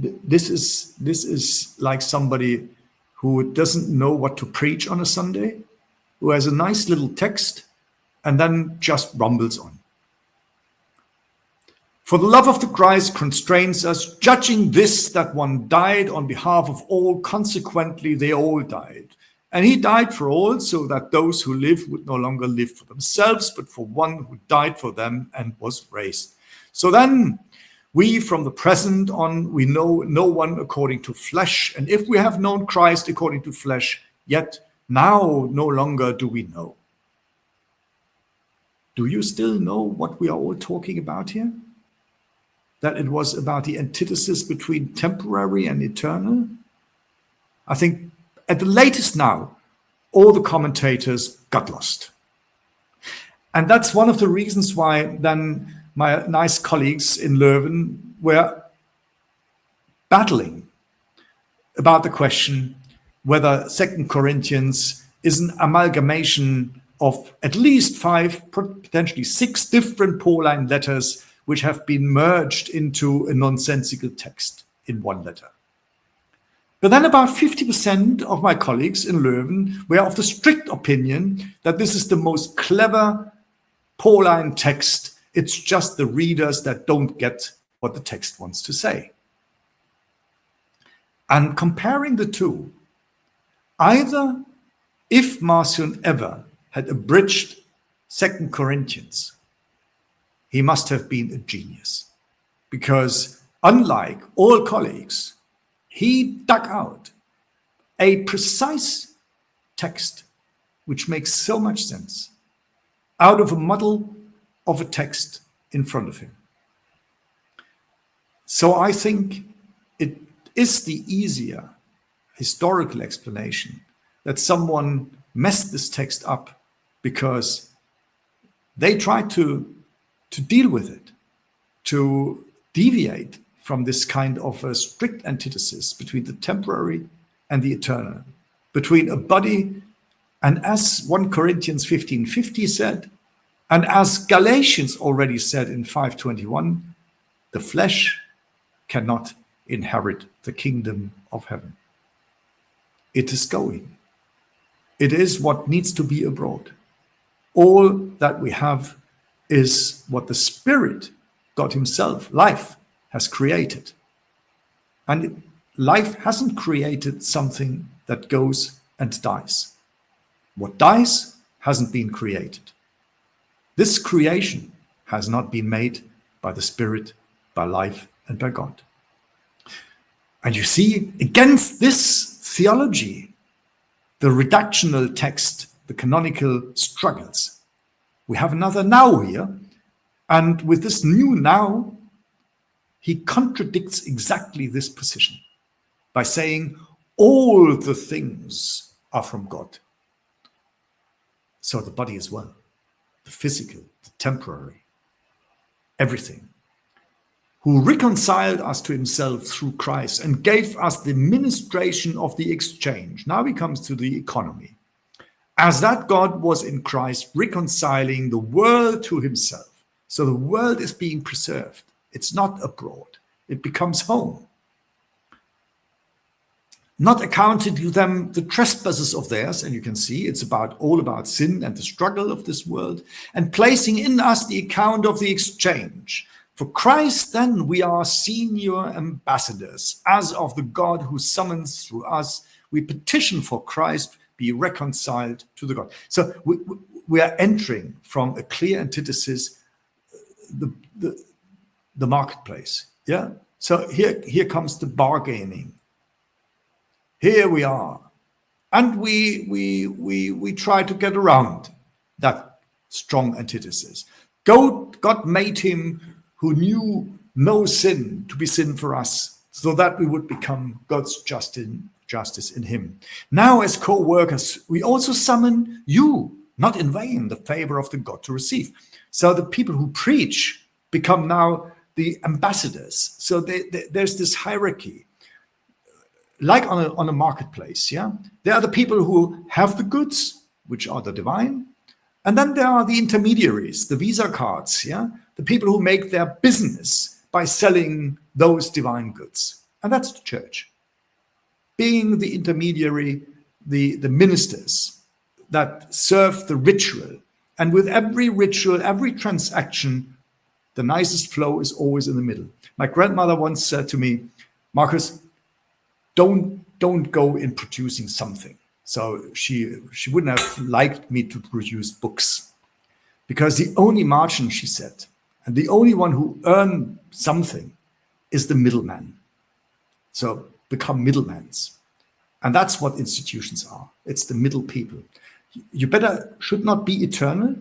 This is like somebody who doesn't know what to preach on a Sunday, who has a nice little text and then just rumbles on. For the love of the Christ constrains us, judging this, that one died on behalf of all, consequently they all died. And he died for all, so that those who live would no longer live for themselves, but for one who died for them and was raised. So then, we from the present on, we know no one according to flesh. And if we have known Christ according to flesh, yet now no longer do we know. Do you still know what we are all talking about here? That it was about the antithesis between temporary and eternal? I think at the latest now, all the commentators got lost. And that's one of the reasons why then my nice colleagues in Leuven were battling about the question whether 2 Corinthians is an amalgamation of at least 5, potentially 6 different Pauline letters which have been merged into a nonsensical text in one letter. But then about 50% of my colleagues in Leuven were of the strict opinion that this is the most clever Pauline text. It's just the readers that don't get what the text wants to say. And comparing the two, either if Marcion ever had abridged 2 Corinthians, he must have been a genius, because unlike all colleagues, he dug out a precise text which makes so much sense out of a muddle of a text in front of him. So I think it is the easier historical explanation that someone messed this text up because they tried to deal with it, to deviate from this kind of a strict antithesis between the temporary and the eternal, between a body, and as 1 Corinthians 15:50 said, and as Galatians already said in 5:21, the flesh cannot inherit the kingdom of heaven. It is going. It is what needs to be abroad. All that we have is what the Spirit, God Himself, life, has created. And life hasn't created something that goes and dies. What dies hasn't been created. This creation has not been made by the Spirit, by life, and by God. And you see, against this theology, the reductional text, the canonical struggles. We have another now here, and with this new now, he contradicts exactly this position by saying all the things are from God. So the body as well, the physical, the temporary, everything. Who reconciled us to himself through Christ and gave us the ministration of the exchange. Now he comes to the economy. As that God was in Christ reconciling the world to himself. So the world is being preserved. It's not abroad. It becomes home. Not accounting to them the trespasses of theirs, and you can see it's all about sin and the struggle of this world, and placing in us the account of the exchange. For Christ, then, we are senior ambassadors, as of the God who summons through us. We petition for Christ be reconciled to the God. So we are entering from a clear antithesis, the marketplace. Yeah. So here comes the bargaining. Here we are, and we try to get around that strong antithesis. God made him who knew no sin to be sin for us, so that we would become God's justice in him. Now, as co-workers, we also summon you, not in vain, the favor of the God to receive. So the people who preach become now the ambassadors. So there's this hierarchy. Like on a marketplace, yeah? There are the people who have the goods, which are the divine. And then there are the intermediaries, the Visa cards, yeah? The people who make their business by selling those divine goods. And that's the church. Being the intermediary, the ministers that serve the ritual. And with every ritual, every transaction, the nicest flow is always in the middle. My grandmother once said to me, Marcus, don't go in producing something. So she wouldn't have liked me to produce books, because the only margin, she said, and the only one who earn something is the middleman. So become middlemans. And that's what institutions are. It's the middle people. You should not be eternal,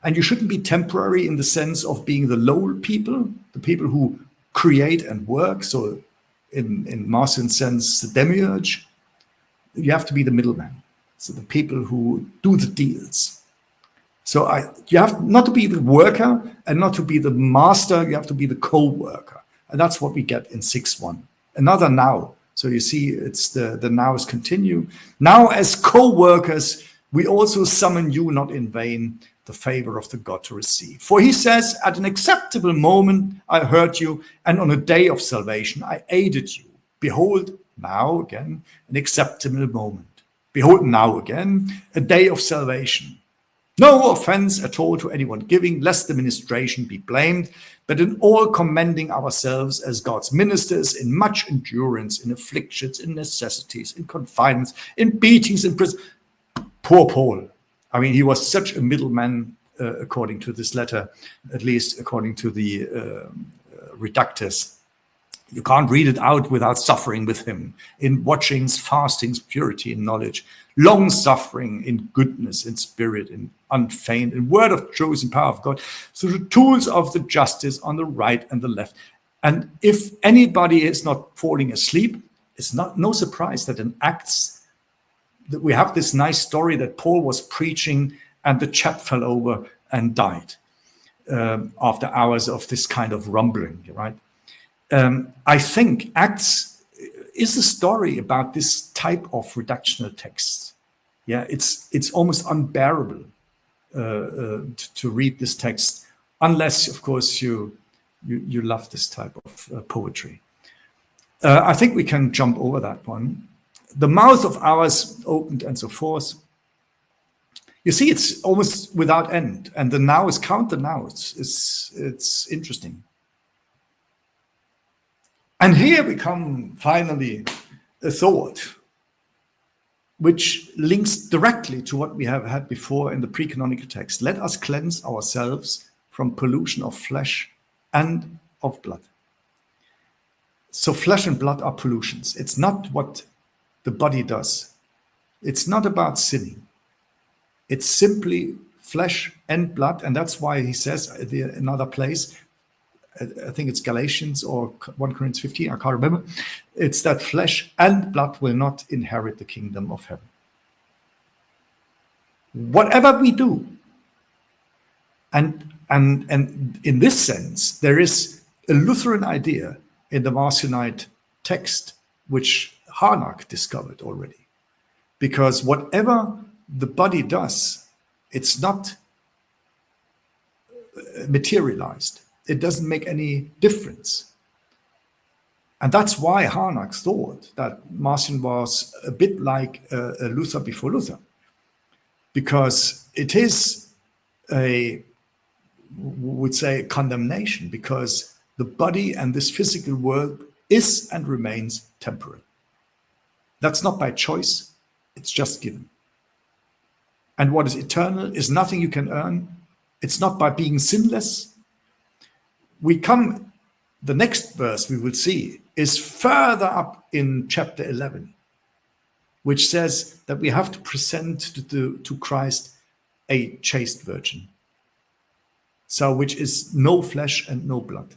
and you shouldn't be temporary in the sense of being the low people, the people who create and work. So in Marcion's sense, the demiurge, you have to be the middleman. So the people who do the deals. So you have not to be the worker and not to be the master, you have to be the co-worker. And that's what we get in 6:1. Another now. So you see, it's the nows continue. Now as co-workers, we also summon you not in vain, the favor of the God to receive. For he says, at an acceptable moment I heard you, and on a day of salvation I aided you. Behold, now again, an acceptable moment. Behold, now again, a day of salvation. No offense at all to anyone giving, lest the ministration be blamed, but in all commending ourselves as God's ministers in much endurance, in afflictions, in necessities, in confinements, in beatings, in prison. Poor Paul. I mean, he was such a middleman, according to this letter, at least according to the reductors. You can't read it out without suffering with him in watchings, fastings, purity, and knowledge, long suffering in goodness, in spirit, in unfeigned, in word of truth and power of God. So the tools of the justice on the right and the left. And if anybody is not falling asleep, it's no surprise that in Acts that we have this nice story that Paul was preaching and the chap fell over and died after hours of this kind of rumbling, right? I think Acts is a story about this type of reductional text. Yeah, it's almost unbearable to read this text, unless, of course, you love this type of poetry. I think we can jump over that one. The mouth of ours opened and so forth. You see, it's almost without end, and the now is count the nows. It's interesting. And here we come finally a thought which links directly to what we have had before in the pre-canonical text. Let us cleanse ourselves from pollution of flesh and of blood. So flesh and blood are pollutions. It's not what the body does. It's not about sinning. It's simply flesh and blood. And that's why he says in another place, I think it's Galatians or 1 Corinthians 15, I can't remember. It's that flesh and blood will not inherit the kingdom of heaven. Whatever we do, and in this sense, there is a Lutheran idea in the Marcionite text, which Harnack discovered already. Because whatever the body does, it's not materialized. It doesn't make any difference. And that's why Harnack thought that Marcion was a bit like a Luther before Luther. Because it is would say, condemnation, because the body and this physical world is and remains temporary. That's not by choice, it's just given. And what is eternal is nothing you can earn. It's not by being sinless. The next verse we will see is further up in chapter 11, which says that we have to present to Christ a chaste virgin. So which is no flesh and no blood,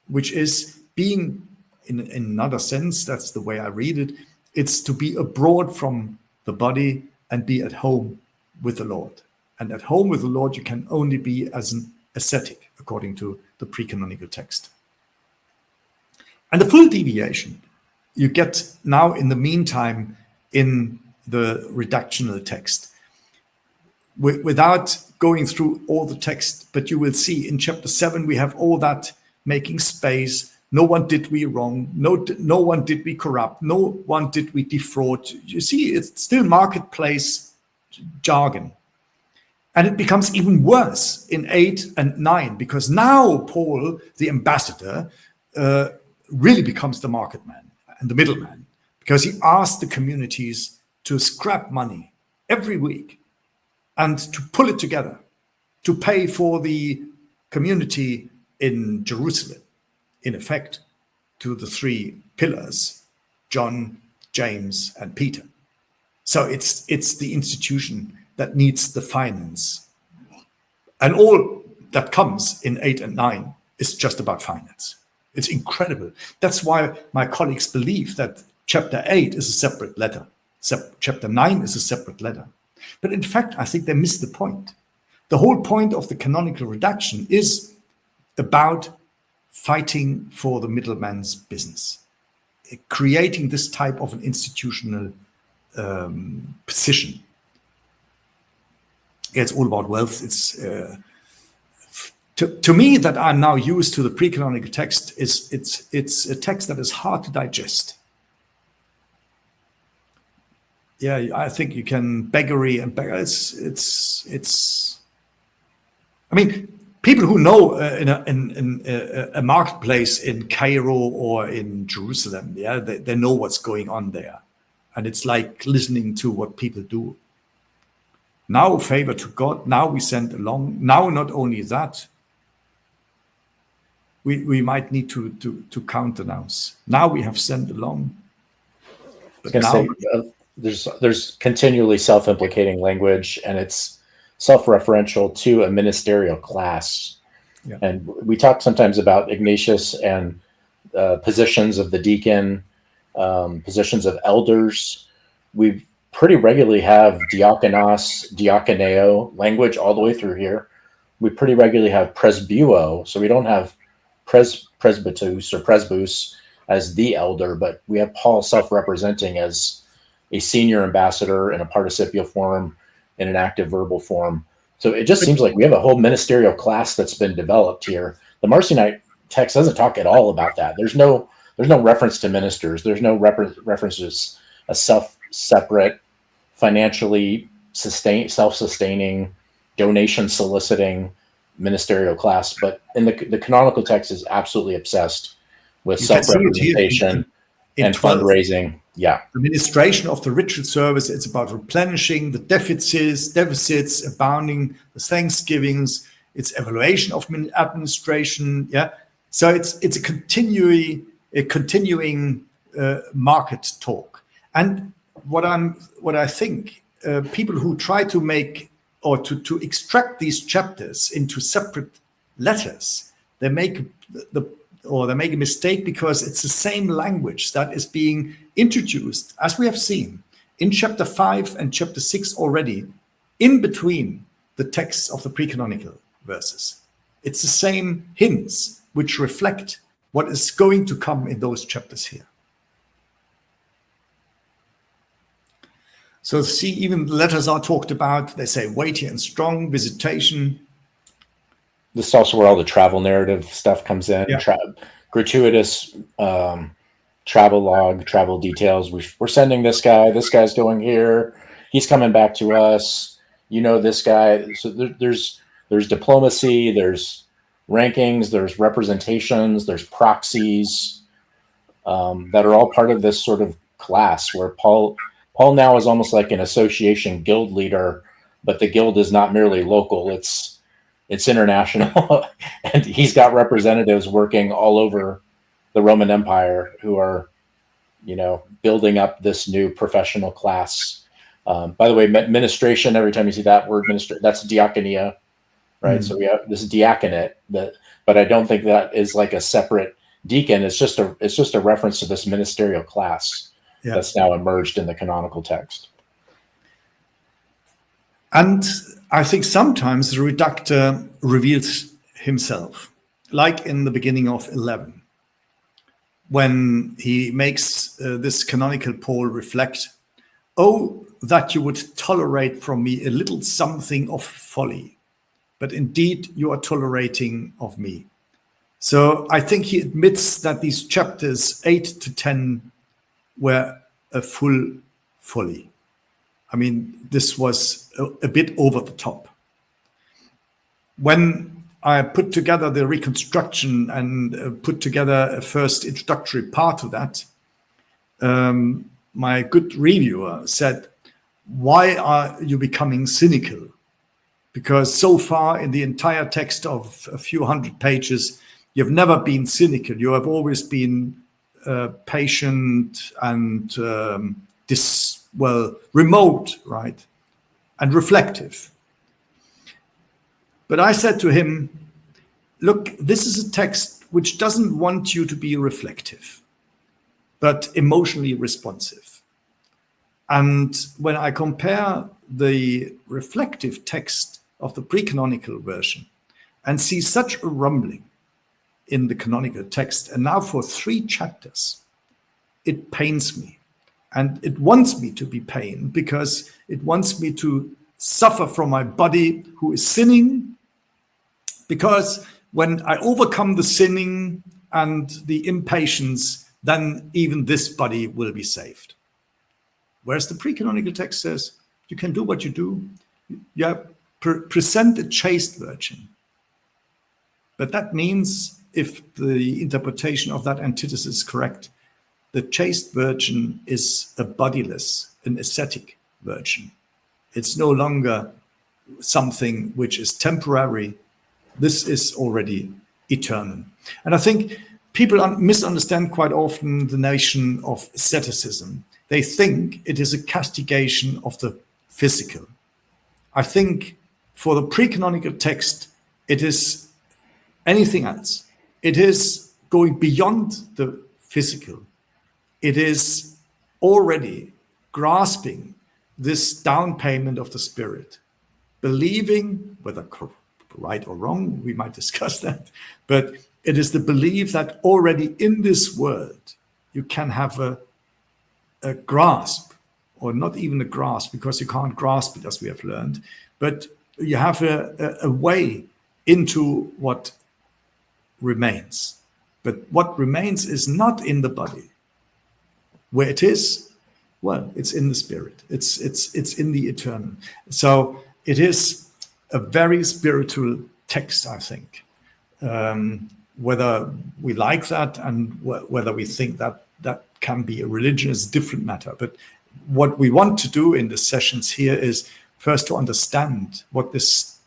which is being, in another sense, that's the way I read it, it's to be abroad from the body and be at home with the Lord. And at home with the Lord, you can only be as an ascetic, according to the pre-canonical text. And the full deviation you get now in the meantime in the reductional text. Without going through all the text, but you will see in chapter 7, we have all that making space. No one did we wrong. No one did we corrupt. No one did we defraud. You see, it's still marketplace jargon. And it becomes even worse in 8 and 9, because now Paul, the ambassador, really becomes the market man and the middleman, because he asks the communities to scrap money every week and to pull it together, to pay for the community in Jerusalem, in effect, to the 3 pillars, John, James, and Peter. So it's the institution that needs the finance. And all that comes in 8 and 9 is just about finance. It's incredible. That's why my colleagues believe that chapter 8 is a separate letter. Chapter 9 is a separate letter. But in fact, I think they missed the point. The whole point of the canonical reduction is about fighting for the middleman's business, creating this type of an institutional position. It's all about wealth. It's to me that I'm now used to the pre-canonical text. It's a text that is hard to digest. Yeah, I think you can beggary and beggar. It's. I mean, people who know in a marketplace in Cairo or in Jerusalem, yeah, they know what's going on there, and it's like listening to what people do. Now, favor to God. Now we send along. Now, not only that, we might need to counternounce. Now we have sent along. I was going to say, there's continually self-implicating language, and it's self-referential to a ministerial class. Yeah. And we talk sometimes about Ignatius and positions of the deacon, positions of elders. We pretty regularly have diakonos, diakoneo language all the way through here. We pretty regularly have presbuo, so we don't have presbytus or presbus as the elder, but we have Paul self-representing as a senior ambassador in a participial form, in an active verbal form. So it just seems like we have a whole ministerial class that's been developed here. The Marcionite text doesn't talk at all about that. There's no reference to ministers. There's no reference to a separate, financially self-sustaining, donation soliciting ministerial class. But in the canonical text is absolutely obsessed with self-representation and 12. fundraising. Yeah. Administration of the ritual service, it's about replenishing the deficits, abounding the thanksgivings, it's evaluation of administration. Yeah. So it's a continuing market talk. And what I think people who try to make or to extract these chapters into separate letters, they make a mistake, because it's the same language that is being introduced, as we have seen in chapter 5 and chapter 6 already, in between the texts of the pre-canonical verses. It's the same hints which reflect what is going to come in those chapters here. So see, even the letters are talked about. They say weighty and strong, visitation. This is also where all the travel narrative stuff comes in. Yeah. Gratuitous travel log, travel details. We're sending this guy. This guy's going here. He's coming back to us. You know this guy. So there's diplomacy. There's rankings. There's representations. There's proxies that are all part of this sort of class where Paul now is almost like an association guild leader, but the guild is not merely local. It's international, and he's got representatives working all over the Roman Empire who are, building up this new professional class. By the way, ministration, every time you see that word, that's diaconia, right? So we have this diaconate, but I don't think that is like a separate deacon. It's just a reference to this ministerial class that's now emerged in the canonical text. And I think sometimes the reductor reveals himself, like in the beginning of 11, when he makes this canonical Paul reflect, "Oh, that you would tolerate from me a little something of folly, but indeed you are tolerating of me." So I think he admits that these chapters 8 to 10 were a full folly. I mean, this was a bit over the top. When I put together the reconstruction and put together a first introductory part to that, my good reviewer said, "Why are you becoming cynical? Because so far in the entire text of a few hundred pages, you've never been cynical. You have always been patient and remote, right? And reflective." But I said to him, look, this is a text which doesn't want you to be reflective, but emotionally responsive. And when I compare the reflective text of the pre-canonical version and see such a rumbling in the canonical text, and now for 3 chapters, it pains me. And it wants me to be pained, because it wants me to suffer from my body who is sinning, because when I overcome the sinning and the impatience, then even this body will be saved. Whereas the pre-canonical text says, you can do what you do. You present a chaste virgin. But that means, if the interpretation of that antithesis is correct, the chaste virgin is a bodiless, an ascetic virgin. It's no longer something which is temporary. This is already eternal. And I think people misunderstand quite often the notion of asceticism. They think it is a castigation of the physical. I think for the pre-canonical text, it is anything else. It is going beyond the physical. It is already grasping this down payment of the Spirit, believing, whether right or wrong, we might discuss that, but it is the belief that already in this world you can have a grasp, or not even a grasp, because you can't grasp it as we have learned, but you have a way into what remains. But what remains is not in the body. Where it is, well, it's in the Spirit. It's in the eternal. So it is a very spiritual text, I think. Whether we like that and whether we think that that can be a religion is a different matter. But what we want to do in the sessions here is first to understand what this,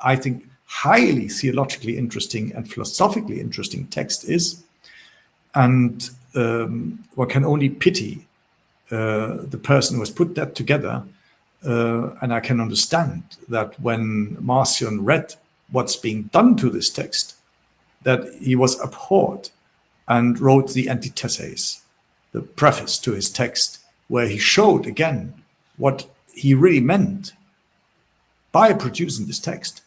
I think, highly theologically interesting and philosophically interesting text is. And one can only pity the person who has put that together. And I can understand that when Marcion read what's being done to this text, that he was abhorred and wrote the antitheses, the preface to his text, where he showed again what he really meant by producing this text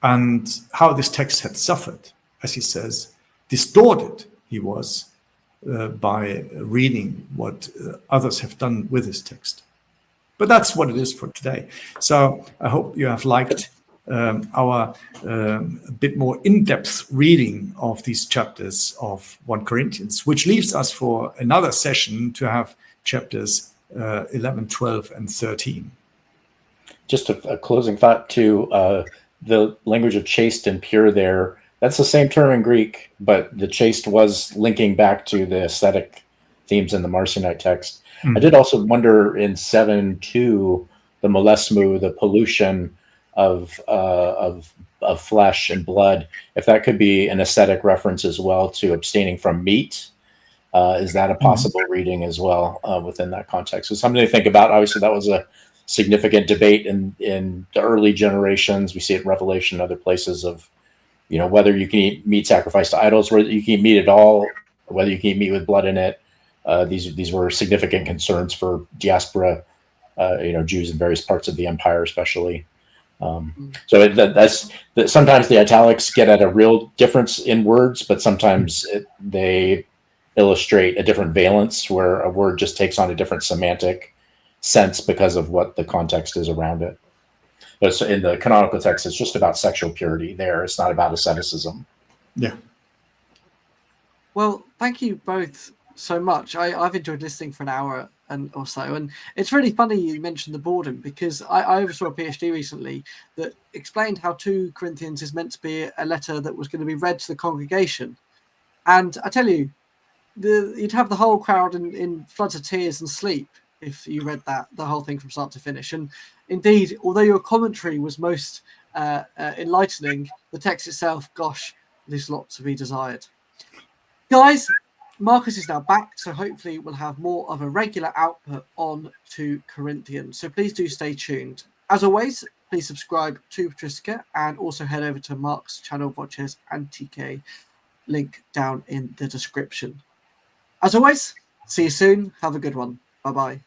and how this text had suffered, as he says, distorted he was by reading what others have done with this text. But that's what it is for today. So I hope you have liked our a bit more in-depth reading of these chapters of 1 Corinthians, which leaves us for another session to have chapters 11, 12, and 13. Just a closing thought to the language of chaste and pure there. That's the same term in Greek, but the chaste was linking back to the ascetic themes in the Marcionite text. I did also wonder in 7:2, the molesmu, the pollution of flesh and blood, if that could be an ascetic reference as well to abstaining from meat. Is that a possible reading as well within that context? So something to think about. Obviously, that was a significant debate in the early generations. We see it in Revelation and other places of, whether you can eat meat sacrificed to idols, whether you can eat meat at all, or whether you can eat meat with blood in it. These were significant concerns for diaspora, Jews in various parts of the empire, especially. So that's sometimes the italics get at a real difference in words, but sometimes they illustrate a different valence where a word just takes on a different semantic sense because of what the context is around it. But so in the canonical text, it's just about sexual purity there. It's not about asceticism. Yeah. Well, thank you both so much. I've enjoyed listening for an hour or so, and it's really funny you mentioned the boredom, because I oversaw a PhD recently that explained how 2 Corinthians is meant to be a letter that was going to be read to the congregation, and I tell you, you'd have the whole crowd in floods of tears and sleep if you read the whole thing from start to finish. And indeed, although your commentary was most enlightening, the text itself, gosh, there's lots to be desired. Guys, Marcus is now back, so hopefully we'll have more of a regular output on 2 Corinthians. So please do stay tuned. As always, please subscribe to Patristica and also head over to Mark's channel, Voces Antiquae, link down in the description. As always, see you soon. Have a good one. Bye-bye.